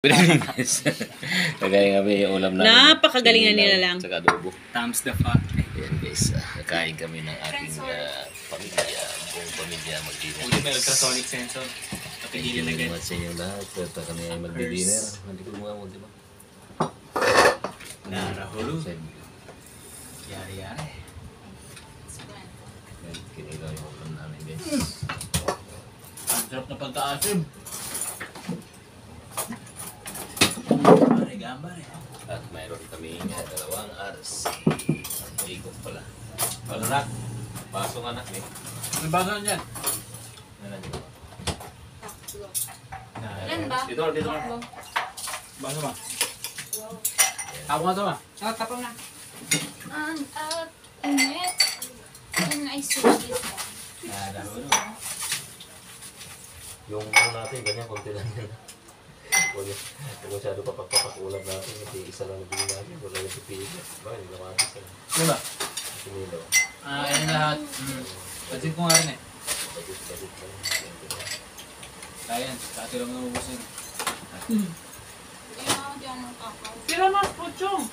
Pilipinas. Kagaya kami ulam namin. Napakagalingan nila lang. Saka adobo. Thumbs the fuck. Ayan guys, kakain kami ng ating pamilya. Buong pamilya mag-dinner. Uli may ultrasonic sensor. Napigilin na Salamat sa inyo lahat. At kami ay mag-dinner. Hindi ko gumawa mo, di ba? Narahulu. Yari-yari. Kinilaw yung ulam namin guys. Ang sarap na pagka-asim. Gambare. At mayroon kami dalawang RC. Ikot pala. Palarak. Pasong anak eh. May bago na dyan. Ilan ba? Dito, dito. Bago ba? Ako nga ito ba? Tapos na. Init. Yung ice cream is Narahulu. Yung ano natin, ganyan, konti lang yan. Huwag masyado papakulam natin. Hindi isa lang nabili natin. Wala yung pipili. Ba, hindi naman natin sila. Ano ba? Sinilaw. Ayan lahat. Pansin ko nga rin eh. Bagit lang. Kaya yan. Kati lang namubusin. Kaya ako di ako makakaw. Sila mas puchong.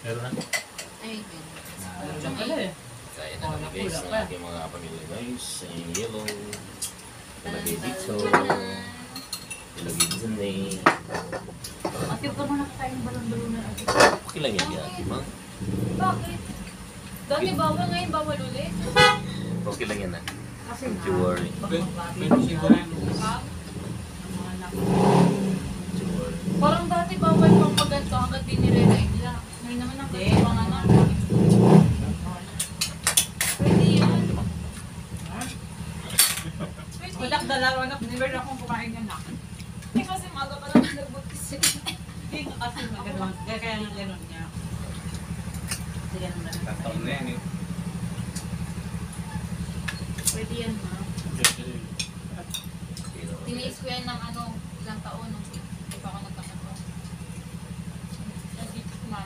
Meron na. Ay, Diyan pala eh. Kaya na kami guys ng aking mga pamilya guys. Yung yellow. Ilagay dito. Ilagay dito na eh. Ate, pa mo nakakain ng balon-balon na ate. Okay lang yan yan, Mang. Bakit? Dati bawal, ngayon bawal ulit. Okay lang yan na. Kasi Don't you worry. Pero siguro yan. Ha? Don't you worry. Parang dati bawal pang pagganto hanggat di nire-ride lang. Ngayon naman ang katibangan namin. Pwede yun. Wadak dalawa na. Never na akong kumain yan na. Eh kasi maga pa naman nagbuntis eh. Hindi nga kasi magano'n. Kaya nga gano'n niya. Kasi gano'n na. Taon na yan eh. Pwede yan ha. Tiniis ko yan ng ilang taon. Hindi pa ako nagkakataon. Nandito ko man.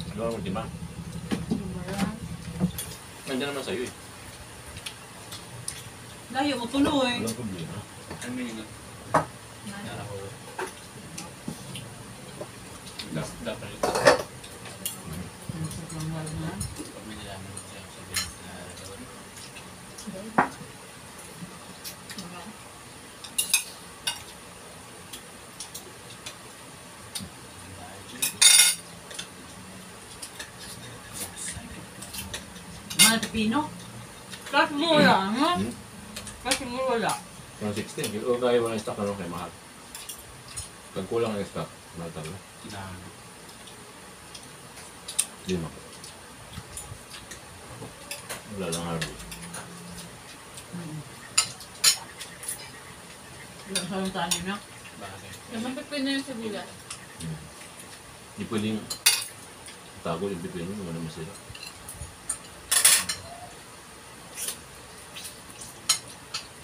Ano ang ultima? Nandiyan naman sa'yo eh. Layo mo tuloy. Walang problema. Ano yun? Narahulu. Dapat ito. Pag may nalaman ko sa'yo, sabihin na narahulu. Mga Pino. Kasi mo wala. Kasi mo wala. Mga 16. Yung kaya walang stock ano kay mahal. Pag kulang ang stock, mahal talaga. Hindi mo. Wala lang harvest. Ilang sa yung tanin na. Bakit? Naman pipin na yung sibulan. Hindi pwedeng tago yung pipino, naman naman sila.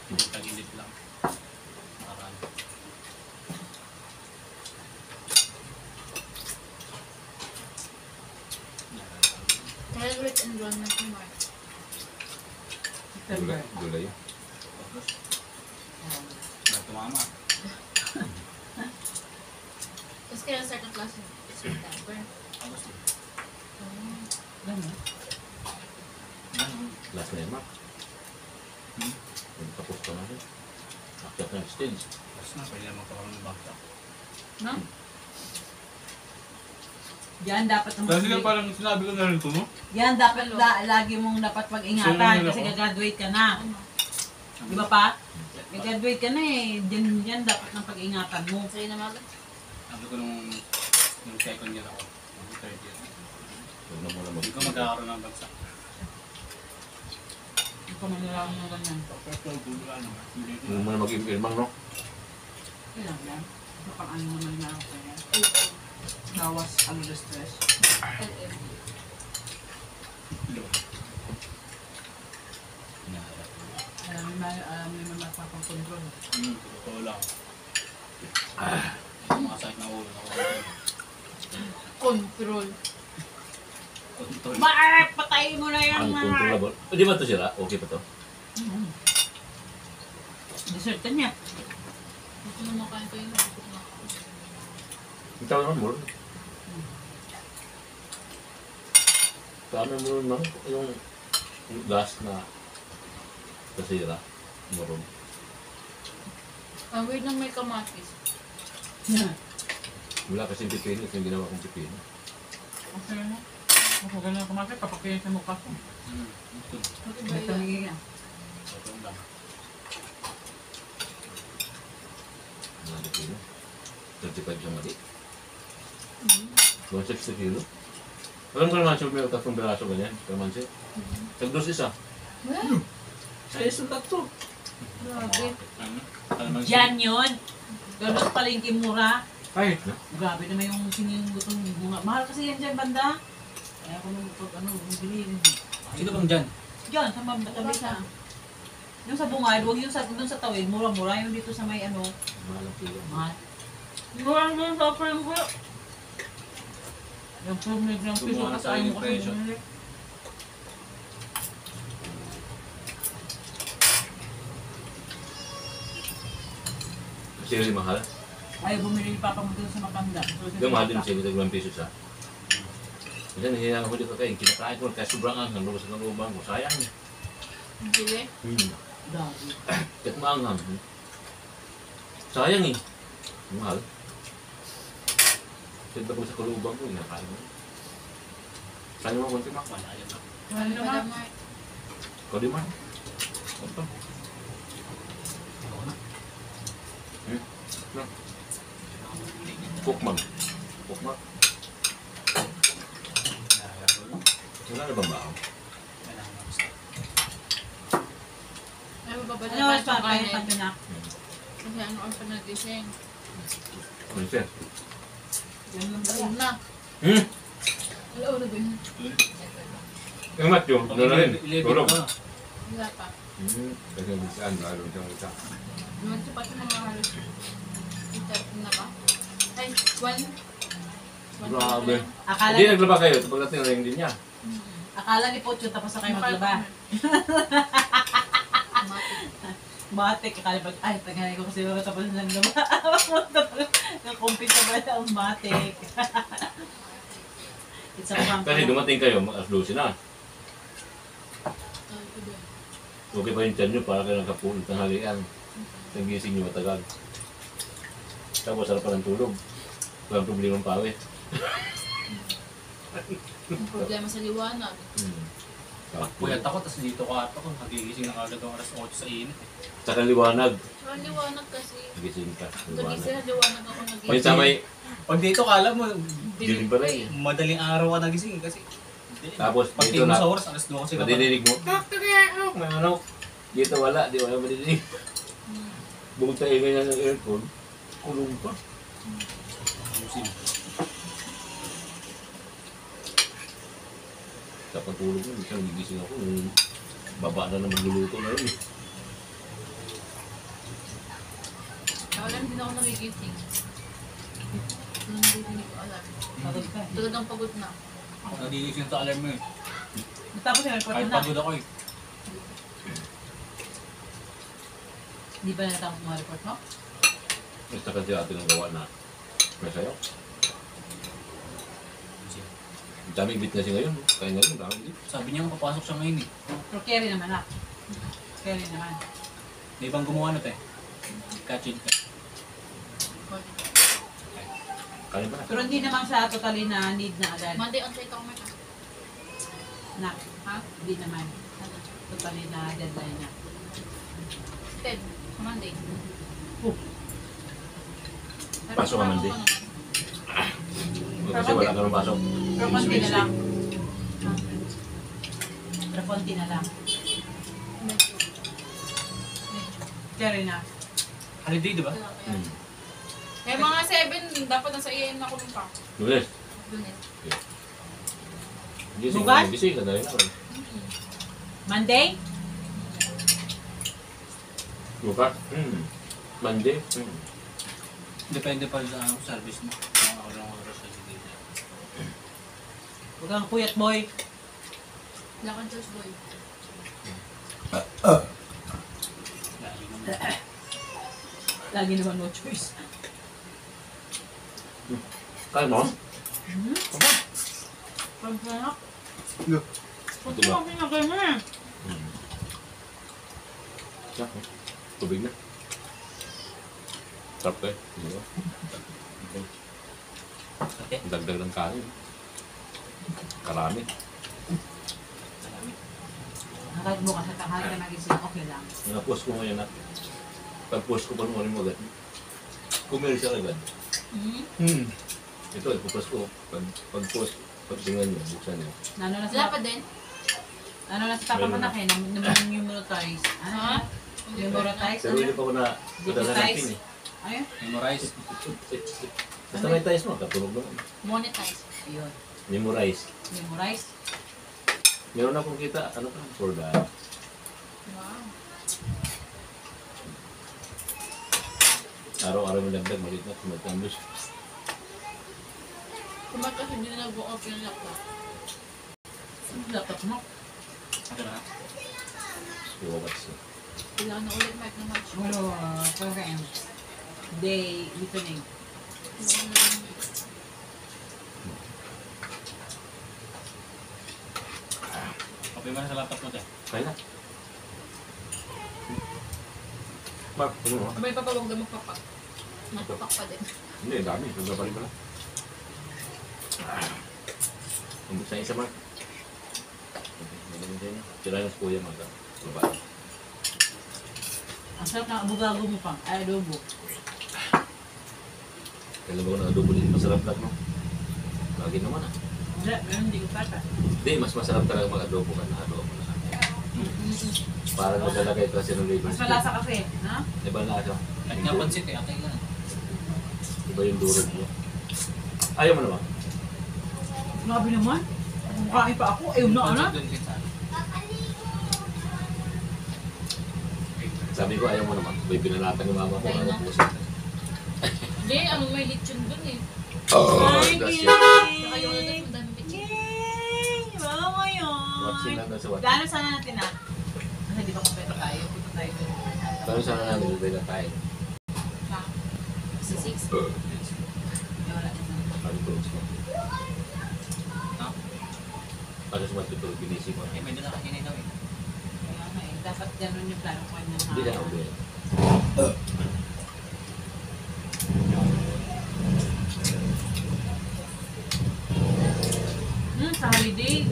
Tagilid lang. Marami. Kaya ulit enrollment ni Mark. Gulay, gulay yun. Tumama. Tapos kaya start ng class in September. August. Gano'n. Last na yun, Mark. Tapos ka na rin. Akyat ng stage. Tapos na, pwede naman magkakaroon ng bangka. No? Yan dapat ang Kasi nga parang sinabi ko na rin ito, no? Yan dapat lagi mong dapat pag-ingatan kasi gagraduate ka na. Di ba pa? Gagraduate ka na eh. Yan dapat ang pag-ingatan mo. Sa'yo na mag Sabi ko nung second year ako. Nung third year. Huwag na muna Hindi ko magkakaroon ng bagsak. Hindi ko manilang ng ganyan. Huwag mo na mag-impirmang, no? Kailan yan? Napang-ano naman na ako kaya. Bawas ang stress. LM. Alam mo naman magpapakontrol. Totoo lang. Makasakit na ulo ako. Control. Control. Patayin mo na yan mga... Uncontrollable. Di ba ito sila? Okay pa to? Dessert ka niya. Ano makain ko yun? Nakikot na ako. Ikaw naman mo. Sa amin mo naman, yung gas na kasira. Moron. Ang weird na may kamatis. Wala kasing pipino, yung ginawa kong pipino. Okay na. Ako ganun kumakas, papakiyan sa mukha ko. Bakit ba May yan? tumingin yan. Ito lang. Mga pipino. 35 siya mali. 160 kilo. Alam ko naman siya may tatlong biraso ganyan. Kalamansi. Tagdos isa. Well, Sa isang tatlo. grabe. Kalamansi. Yan yun. Ganun palengke mura. Ay, Grabe naman yung siningutong bunga. Mahal kasi yan dyan, banda. Kaya ako nung pag ano, bumili. sino bang dyan? Diyan, sa mabatabi sa... Yung sa bungad, huwag yung sa, dun sa tawid, mura-mura. Yung dito sa may ano, Mahal ang kilo. mahal. Mura nga sa apel ko. Yung pumig ng piso Bumaba kasi sa ayaw yung mo kasi presyo. bumili. Sili mahal. Ayaw bumili ni Papa mo dun sa Mapanda. Yung mahal din sili, taglang piso sa. Kasi nahihilang ako dito kayo, kinakain ko kaya sobrang anghang, lubos ng lubang ko. Sayang. Ang sili. Dami. Kahit maanghang. Sayang eh. Mahal. Kasi ko sa kalubang ko, kinakain mo. Sayang mo konti mak. Wala yan. Ano naman? Madamay. Ikaw di man. Ito. Kukmang. Kukmang. Wala na bang baon? Ay, bababa Ano na mas tayo ng papay kanin. pa na? Kasi ano ang panagising. Ano siya? Yan lang ba Ayun yan? na. Wala ulo ba yun? Yung Matyo, ano na rin? Tulog. Wala pa. Kasi bisaan, lalo siyang isa. Naman siya pati mga halos. Interpin na ba? Ay, one. Grabe. Akala, Hindi, naglaba kayo. Pagdating na rin din niya. akala ni Pocho tapos na kayo maglaba. Matik, akala ba, ay, tagay ko kasi wala tapos na naglaba. Nakumpit na ba ang matik? It's a prank. Kasi dumating kayo, alas 12 na. Okay pa yung tiyan nyo para kayo nagkapunin ng halian. Nagising nyo matagal. Tapos sarap pa ng tulog. Walang problema ng pawit. Ang problema sa liwanag. Puyat ako, tapos dito ko ato ko. Nagigising na kagad ako alas 8 sa init. Saka liwanag. Sa liwanag kasi. Nagising ka. Pag-isip Liwanag. sa liwanag ako nag-iisip. Minsan may Pag dito, kala mo, dilim pa rin. madaling araw ka nagising kasi. Tapos Pag dito tingin mo na, sa oras, alas 12 ka pa. madidinig mo. May ano. Dito wala, di wala madidinig. Bukod sa ingay na ng aircon, kulong pa. Ayusin. Sa pagtulog mo, minsan nagigising ako. Baba na naman luluto na rin. Wala din ako nagigising. Hindi ko alam. Pagod ka. Tulad ng pagod na. Ako nagigising sa alarm mo eh. Tapos yung report Kahit na. pagod ako eh. Di ba natapos mga report mo? Basta kasi atin ang gawa na may sayo. Ang daming bit kasi ngayon. Kaya ngayon, ang daming bit. Sabi niya papasok siya ngayon eh. Pero carry naman ah. Carry naman. May ibang gumawa na tayo. Kachin ka. Kaya ba na? Pero hindi naman sa totally na need na agad. Monday on site ako may Na, ha? hindi naman. Totally na deadline na. Ted, Monday. Pasok ka Monday. Kasi wala ka ng pasok. Pero konti na lang. Pero konti na lang. Carry na. Holiday, di ba? Eh mga 7, dapat nasa IAM na ako nung pa. Lunes. Lunes. Gising Bukas? ka. Gising ka dahil na. Monday? Bukas? Monday? Depende pa sa service mo. Mga oras sa sige. Huwag kang puyat boy. Wala kang Diyos boy. Lalo naman. Lagi naman no choice. Kaya mo? Pagkanak. Yeah. Pag Ito ba? pinagay mo eh. Sarap, oh. Tubig na. Sarap kayo. Hindi ba? Okay. Ang dagdag ng kanin. Karami. Kahit bukas at kahit ka nagising, okay lang. Mga-post ko ngayon na. Pag-post ko pa nung mo agad. Kumeral siya agad. Ito, ipupost ko. Pag-post, pag-tingnan niyo, buksan niyo. Ano na Wala sa pa din? ano na sa papamanakin, memorize. Ano? Ha? Memorize? Pero hindi pa ko na padala ng pin eh. Ayun. Memorize. Basta may tiles mo, katunog naman. Monetize. Ayun. Memorize. Memorize. Meron akong kita, ano ka, for the... Wow. Araw-araw mo dagdag, malit na, tumatambos. Kumakas hindi na nag-off yung laptop. Laptop mo. Ito na. Watts. Kailangan na ulit mic na match. Ano, program. Day listening. Okay ba na sa laptop mo, te? Kaya na. Mark, ano mo? Abay pa wag na magpapak. Magpapak pa din. Hindi, dami. Huwag pa rin pala. Umbok sa isa, Mark. Sila ng kuya mga babae. Ang sarap ng abugago mo pang. Ay, adobo. Kailan ba ko ng adobo din masarap lang, no? Lagi naman ah. Hindi, meron hindi ko pata. Hindi, mas masarap talaga mag-adobo ka na adobo na. Parang maglalagay kasi ng labor. Mas malasa kasi, ha? Iba na siya. Kahit nga pansit eh, okay lang. Iba yung durog mo. Ayaw mo naman. Grabe naman. Mukhain pa ako. Ayaw na, ano? Pansit dun, kita. Sabi ko, ayaw mo naman. May pinalatan ni mama ko. Ayaw Ano na. po siya? Hindi, ano may lechon dun eh. Ay, That's it. Saka yung ulit ang dami lechon. Yay! Mama yun! Watching lang na sa watching. Plano sana natin na. Kasi di ba kompleto tayo? Di ba tayo? Paano sana namin ilagay na tayo? Ah, si 6. Ay, wala din na. Sabi ko, No? ano sa matutulog, binisip mo. Eh, may doon na kanina daw eh. Kaya nga eh. Dapat ganun yung plano ko ng Hindi na ako din. Sa holiday.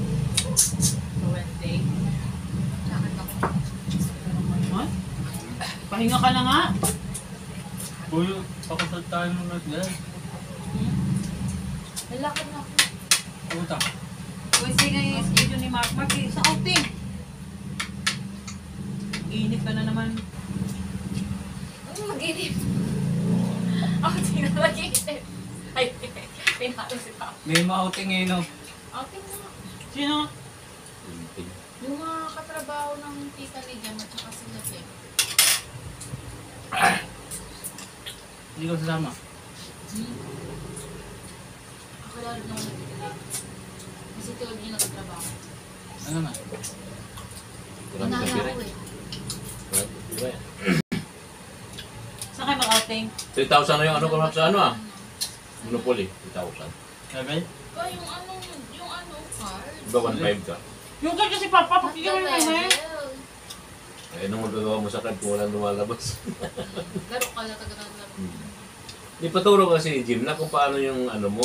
Sa Wednesday. Lakad ako. What? Pahinga ka na nga. Uy, pakasal tayo nung nag-dad. Lalakad na ako. Puta. Wednesday nga yung schedule ni Mark. Mark, sa outing. Init ka na naman. Ano mag-inip? Ako tingnan mag-inip. Ay, pinalo si Papa. May ma-outing eh, no? Outing na. Sino? Yung mga katrabaho ng tita ni Jam at saka sila Jem. Hindi ko sasama. Ako lalo na nag-inip. Kasi tulad niyo nagkatrabaho. Ano na? Marami Inala kang ako pira. eh. Diba yan? Saan kayo mag-outing? 3,000 na yung ano ko sa ano ah. Monopoly, 3,000. Level? Ba, yung ano card? Diba 1,500 ka? Yung kay kasi Papa, pakinggan mo naman. Eh, anong magagawa mo sa card kung walang lumalabas? Laro ka lang, taga-laro. Ipaturo kasi Jim na kung paano yung ano mo,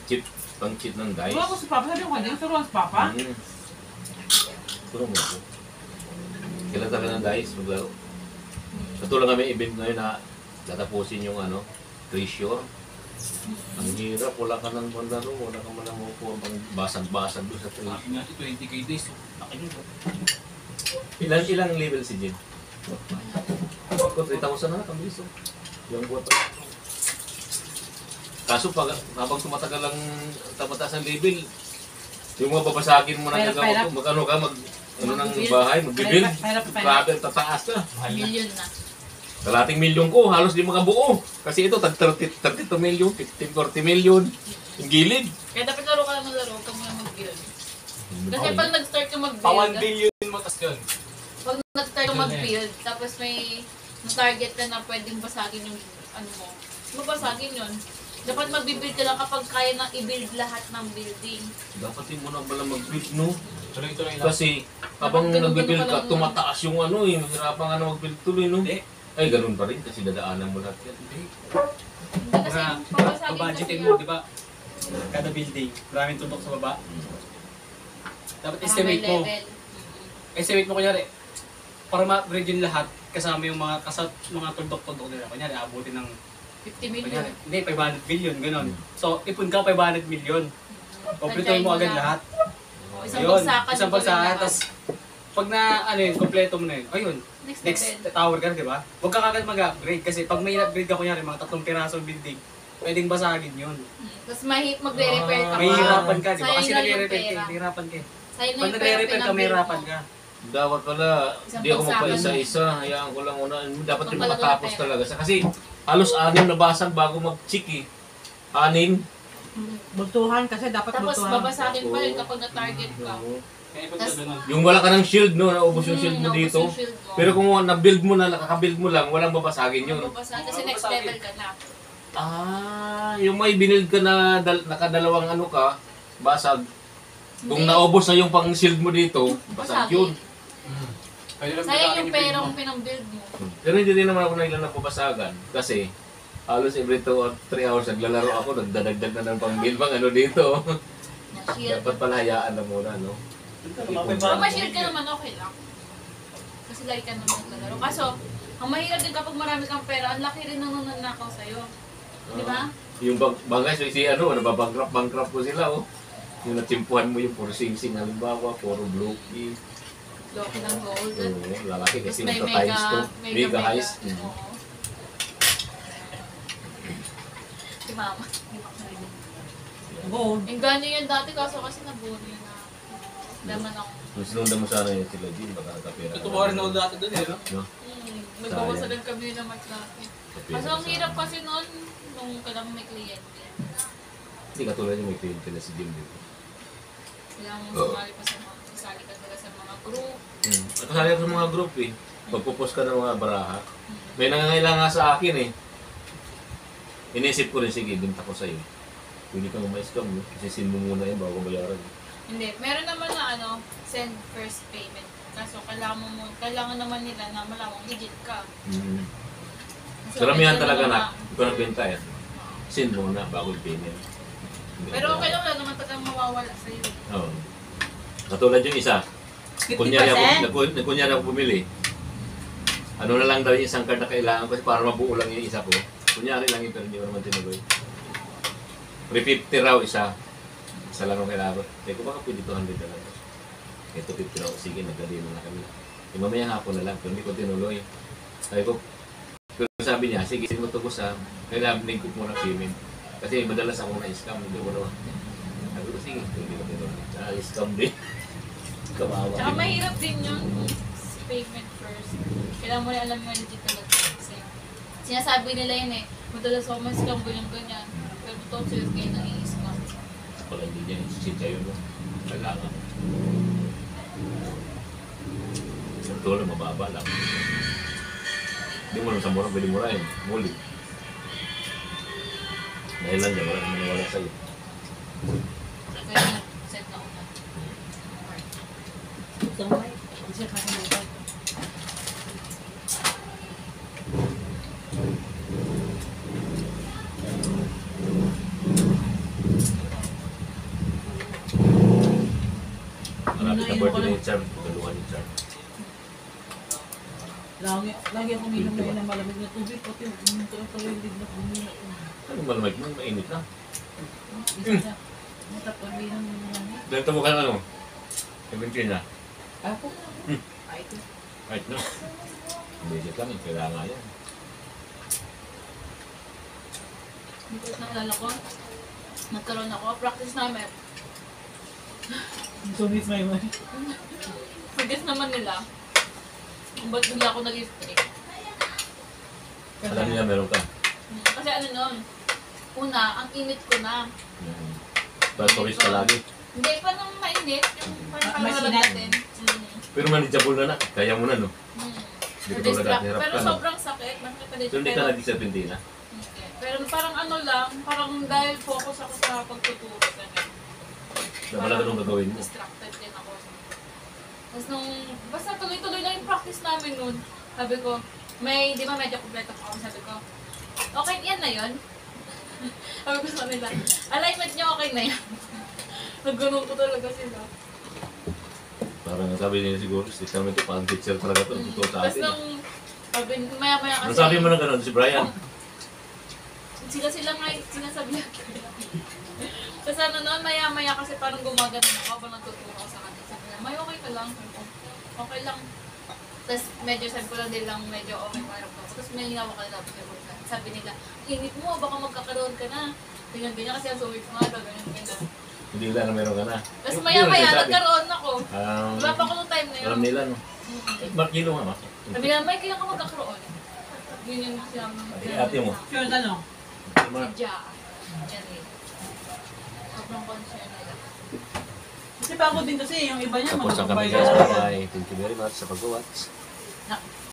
Cheat. pang cheat ng dice. Wala ko si Papa, sabi ko kanina, turuan si Papa. Turo mo ako. Kailan talaga ng dice, maglaro. Katulad kami event ngayon na tatapusin yung ano, treasure. Ang hirap, wala ka nang mandaro, wala ka man ang upo, pang basag-basag doon sa treasure. Sabi nga si 20k days. Laki nyo. Ilang level si Jim? Ako 3,000 na, kabilis oh. Yung buwan pa. Kaso pag habang tumatagal ang tamataas ng level, yung mga babasagin mo na Pahirap, gagawa pahirap. ko, mag-ano ka, ano ng Mag-build. bahay, mag-build. Pahirap. Grabe, tataas ka. Million na. Kalating milyon ko, halos di makabuo. Kasi ito, tag 32 milyon, 15, 40 milyon. Yung gilid. Kaya dapat laro ka lang ng laro, huwag ka muna mag-build. Kasi pag nag-start ka Pa 1 mag-build, billion mo tas yun. pag nag-start ka mag-build, tapos may na-target ka na pwedeng basagin yung ano mo. Mabasagin yun. Dapat mag-build ka lang kapag kaya nang i-build lahat ng building. Dapat din mo na pala mag-build, no? Tuloy-tuloy lang. Kasi habang Dapat ganun nag-build ka ka, lang. tumataas yung ano eh. Mahirapan ka na mag-build tuloy, no? Hindi. Ay, ganun pa rin kasi dadaanan mo lahat yan. Hindi kasi babasagin Babudgetin kasi mo, di ba? Kada building, maraming tutok sa baba. Dapat estimate mo. Estimate mo kunyari, para ma-upgrade yung lahat, kasama yung mga mga tuldok-tuldok nila. Kunyari, abutin ng 50 million. kunyari, hindi, 500 billion, gano'n. So, ipon ka 500 million. Kompletuhin mo agad lahat. Isang Yun, bagsakan. isang bagsakan. Tapos, pag na, ano yun, kompleto mo na yun. Ayun, Next next level. tower ka, di ba? Huwag ka kagad mag-upgrade. Kasi pag may upgrade ka, kunyari, mga 3 pirasong building, pwedeng basagin yun. Tapos magre-repair ka pa. May hirapan ka, di ba? Sayang Kasi na yung nagre-repair ka, pera. may hirapan ka. Sayang na Pag yung nagre-repair pera ka, may hirapan mo. ka. Dapat pala, Isang di ako bagsakan magpa-isa-isa. Hayaan ko lang una. Dapat yung Pagpalago makatapos na pera. talaga. Kasi halos 6 na basag bago mag-chick eh. 6. Bultuhan kasi dapat Tapos bultuhan. babasagin pa rin kapag na-target ka. Kaya ipon ka Tas- ganun. Yung wala ka ng shield, no? Naubos yung shield mo Naubos dito. yung shield mo. Pero kung na-build mo na, nakaka-build mo lang, walang babasagin yun. Babasagin kasi next level ka na. Yung may binild ka na nakadalawang ano ka, basag. Kung Hindi. naubos na yung pang-shield mo dito, basag Basagin. yun. Pwede lang Sayang basagin yung build perang mo. pinang-build mo. Pero hindi din naman ako nailan na pabasagan. Kasi halos every 2 or 3 hours naglalaro ako, nagdadagdag na ng pang-build bang ano dito. Na-shield. Dapat pala hayaan na muna, no? Kung ma-shield ka naman, okay lang. Kasi lagi ka naman naglalaro. Kaso, ang mahirap din kapag marami kang pera, ang laki rin nang nananakaw sa'yo. Di ba? Yung bangay, so si ano, nababankrupt ko sila, oh. Yung natsimpuhan mo yung puro sing-sing, halimbawa, puro blue key. Loki ng gold. Oo, lalaki Tapos kasi may magta-times to. Mega heist. Oo. Si mama. Gold. Yung ganyan yan dati kaso kasi nabuno yun na. Laman ako. Kung sinundan mo sana yung sila, Jim, baka nakapira. Tutuwa rin ako dati dun eh, no? No? Nagbawasalan kami na mag-traffic. Kapira Kaso ang sana. hirap kasi noon, nung kailangan may kliyente. Hindi katulad yung may client na si Jim dito. Kailangan mo sumali pa sa mga, sasali ka talaga sa mga group. At kasali ako sa mga group eh. Magpo-post ka ng mga baraha. May nangangailangan sa akin eh. Inisip ko rin, sige, binta ko sa'yo. Pwede kang ma-scam, no? Kasi sin mo muna yun bago bayaran. Hindi, meron naman na send first payment. Kaso kailangan naman nila na malawang legit ka. So, Karamihan medyo talaga na, naman- ikaw nagbenta yan. Sin muna bago payment. Pero okay lang, wala naman talagang mawawala sa'yo. Oo. Katulad yung isa, 50%? kunyari ako bumili. Ano na lang daw yung isang card na kailangan ko para mabuo lang yung isa ko. Kunyari lang yung pero hindi ko naman tinuloy. 350 raw isa. Isa lang ang kailangan ko. Sabi ko baka pwede 200 na lang. Ito 50 raw. Sige, nagkadino na kami. Mamaya hapon na lang pero hindi ko tinuloy. Sabi ko, pero sabi niya, sige, sige mo ito ko sa kailangan link ko muna payment. Kasi madalas ako na-scam. Hindi ko naman. Sabi ko, sige, hindi ko tinuloy. Na-scam din. Kawawa. Tsaka mahirap din yung payment first. Kailangan mo rin alam yung legit talaga. Kasi sinasabi nila yun eh, madalas ako may scam ganyan. Pero totoo sila kayo nang i-scam. Pala hindi niya isisita yun, no? Kailangan. Sa tulong, mababa lang. Hindi mo lang sa mura, pwede mura yun. Muli. Dahil lang dyan, wala naman nawala sa'yo. Kaya set na una. Ito mo eh. Isa ka sa mga. Marami na birthday ni Charm. Tulungan ni Charm. Lagi ako uminom na yun ng malamig na tubig. Pati uminom ko lang sa wilig na uminom. Ano malamig mo? Mainit na. Isa na. Matapos uminom ng malamig. Dahil ito mo ka ano? 17 na. Ako? Ay, ito. Right na. Budget lang, kailangan yan. Hindi ko naalala ko. Nagkaroon ako. Practice namin. Sumit may man. Forget naman nila. Kung ba't bigla ako nag-streak. Alam niya meron ka. Kasi ano nun, una, ang init ko na. Pasokis ka lagi. Hindi pa nang mainit, yung parang May kalawala sinat. natin. Pero manageable na na. Kaya mo na, no? Hindi ka tulad dati, hirap Pero ka, no? sobrang sakit. Masakit pa din. So, hindi ka naging sa Argentina? Okay. Pero parang ano lang, parang dahil focus ako sa pagtuturo. Ganyan. Wala ka nung gagawin mo. Distracted din ako. Tapos nung, basta tuloy-tuloy lang yung practice namin nun. Sabi ko, di ba medyo kompleto pa ako. Sabi ko, okay, yan na yun. Sabi ko sa nila, alignment niyo okay na yan. Nagganong ko talaga sila. Parang sabi niya siguro, si kami ito, parang teacher talaga ito. Totoo sa Tapos atin. nung, sabi, maya-maya kasi, Ano sabi mo na gano'n si Brian? sila nga, sinasabi niya. Tapos ano noon, maya-maya kasi parang gumagano ako habang nagtuturo ako sa kanila. Sabi niya, may okay ka lang. Sabi ko, okay lang. Tapos medyo sabi ko lang din lang, medyo okay parang ko. Tapos may hinawa ka na sabi nila, init mo, baka magkakaroon ka na. Ganyan-ganyan kasi ang sumit mo nga, ganyan-ganyan. Hindi nila na meron ka na. Tapos maya-maya, nagkaroon ako. Um, Wala pa ako nung time na yun. alam nila, no? Bakit yun naman? Sabi nila, may kailan ka magkakaroon. Yun yung sinabi mo. Ay, ate mo. Sure, ano? Sadya. Yan eh. Sobrang concern nila. Kasi pagod din kasi yung iba niya Tapos mga ang kami kapay. guys. Bye. Thank you very much sa pag-watch.